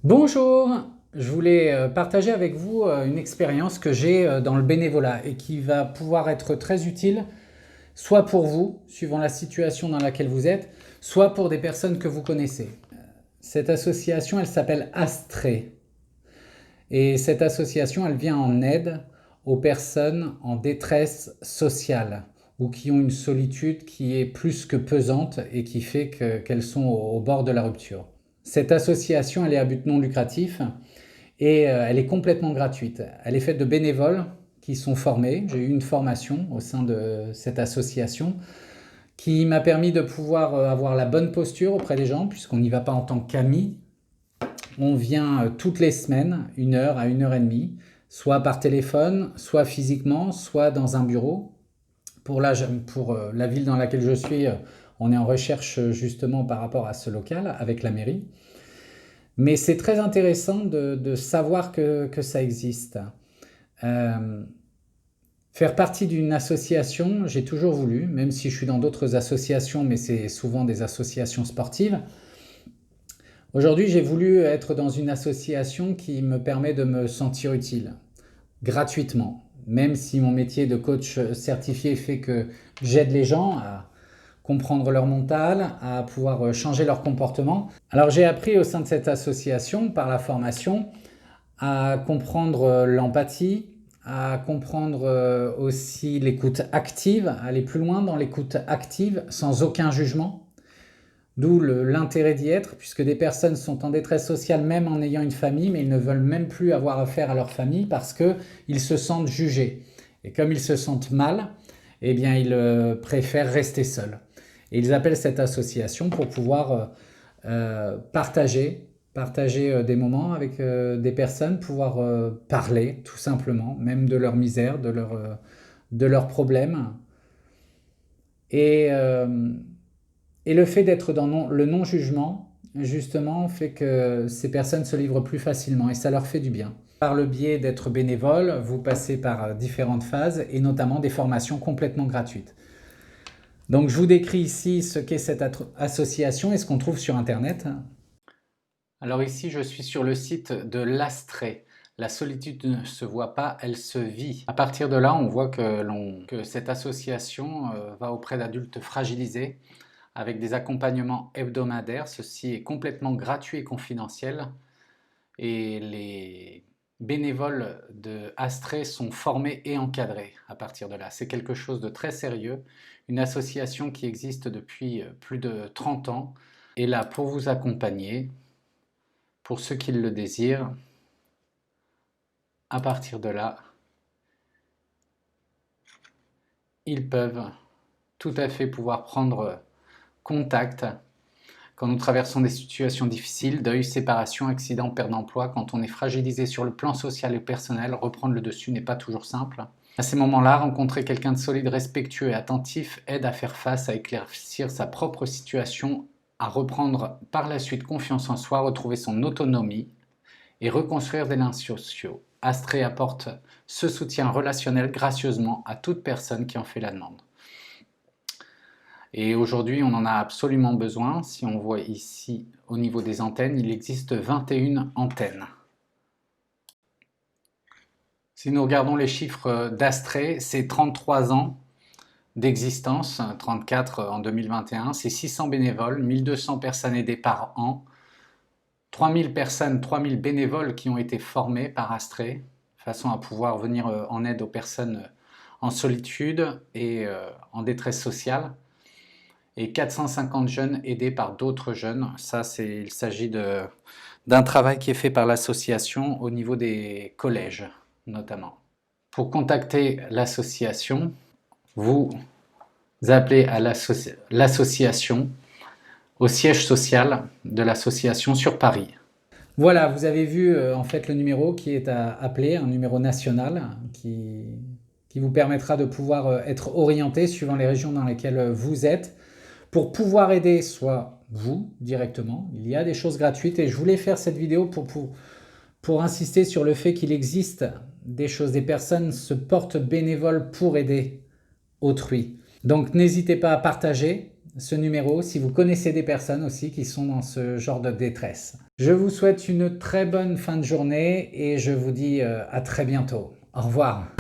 Bonjour, je voulais partager avec vous une expérience que j'ai dans le bénévolat et qui va pouvoir être très utile, soit pour vous, suivant la situation dans laquelle vous êtes, soit pour des personnes que vous connaissez. Cette association, elle s'appelle Astrée. Et cette association, elle vient en aide aux personnes en détresse sociale ou qui ont une solitude qui est plus que pesante et qui fait qu'elles sont au bord de la rupture. Cette association, elle est à but non lucratif et elle est complètement gratuite. Elle est faite de bénévoles qui sont formés. J'ai eu une formation au sein de cette association qui m'a permis de pouvoir avoir la bonne posture auprès des gens, puisqu'on n'y va pas en tant qu'ami. On vient toutes les semaines, 1 heure à 1 heure et demie, soit par téléphone, soit physiquement, soit dans un bureau. Pour la ville dans laquelle je suis, on est en recherche justement par rapport à ce local avec la mairie. Mais c'est très intéressant de savoir que ça existe. Euh, Faire partie d'une association, j'ai toujours voulu, même si je suis dans d'autres associations, mais c'est souvent des associations sportives. Aujourd'hui, j'ai voulu être dans une association qui me permet de me sentir utile, gratuitement. Même si mon métier de coach certifié fait que j'aide les gens à comprendre leur mental, à pouvoir changer leur comportement. Alors j'ai appris au sein de cette association, par la formation, à comprendre l'empathie, à comprendre aussi l'écoute active, aller plus loin dans l'écoute active sans aucun jugement. D'où l'intérêt d'y être, puisque des personnes sont en détresse sociale même en ayant une famille, mais ils ne veulent même plus avoir affaire à leur famille parce qu'ils se sentent jugés. Et comme ils se sentent mal, eh bien ils préfèrent rester seuls. Et ils appellent cette association pour pouvoir partager des moments avec des personnes, pouvoir parler tout simplement, même de leur misère, de leurs problèmes. Et, euh, et le fait d'être dans le non-jugement, justement, fait que ces personnes se livrent plus facilement et ça leur fait du bien. Par le biais d'être bénévole, vous passez par différentes phases et notamment des formations complètement gratuites. Donc je vous décris ici ce qu'est cette association et ce qu'on trouve sur Internet. Alors ici, je suis sur le site de l'Astrée. La solitude ne se voit pas, elle se vit. À partir de là, on voit que cette association va auprès d'adultes fragilisés avec des accompagnements hebdomadaires. Ceci est complètement gratuit et confidentiel. Et les bénévoles de Astrée sont formés et encadrés à partir de là. C'est quelque chose de très sérieux. Une association qui existe depuis plus de 30 ans est là pour vous accompagner, pour ceux qui le désirent. À partir de là, ils peuvent tout à fait pouvoir prendre contact quand nous traversons des situations difficiles, deuil, séparation, accident, perte d'emploi, quand on est fragilisé sur le plan social et personnel, reprendre le dessus n'est pas toujours simple. À ces moments-là, rencontrer quelqu'un de solide, respectueux et attentif aide à faire face, à éclaircir sa propre situation, à reprendre par la suite confiance en soi, retrouver son autonomie et reconstruire des liens sociaux. Astrée apporte ce soutien relationnel gracieusement à toute personne qui en fait la demande. Et aujourd'hui, on en a absolument besoin. Si on voit ici au niveau des antennes, il existe 21 antennes. Si nous regardons les chiffres d'Astrée, c'est 33 ans d'existence, 34 en 2021, c'est 600 bénévoles, 1200 personnes aidées par an, 3000 personnes, 3000 bénévoles qui ont été formés par Astrée, de façon à pouvoir venir en aide aux personnes en solitude et en détresse sociale. Et 450 jeunes aidés par d'autres jeunes. Ça, il s'agit d'un travail qui est fait par l'association au niveau des collèges, notamment. Pour contacter l'association, vous appelez à l'association, au siège social de l'association sur Paris. Voilà, vous avez vu en fait le numéro qui est à appeler, un numéro national qui vous permettra de pouvoir être orienté suivant les régions dans lesquelles vous êtes pour pouvoir aider soit vous directement. Il y a des choses gratuites et je voulais faire cette vidéo pour insister sur le fait qu'il existe des choses, des personnes se portent bénévoles pour aider autrui. Donc n'hésitez pas à partager ce numéro si vous connaissez des personnes aussi qui sont dans ce genre de détresse. Je vous souhaite une très bonne fin de journée et je vous dis à très bientôt. Au revoir.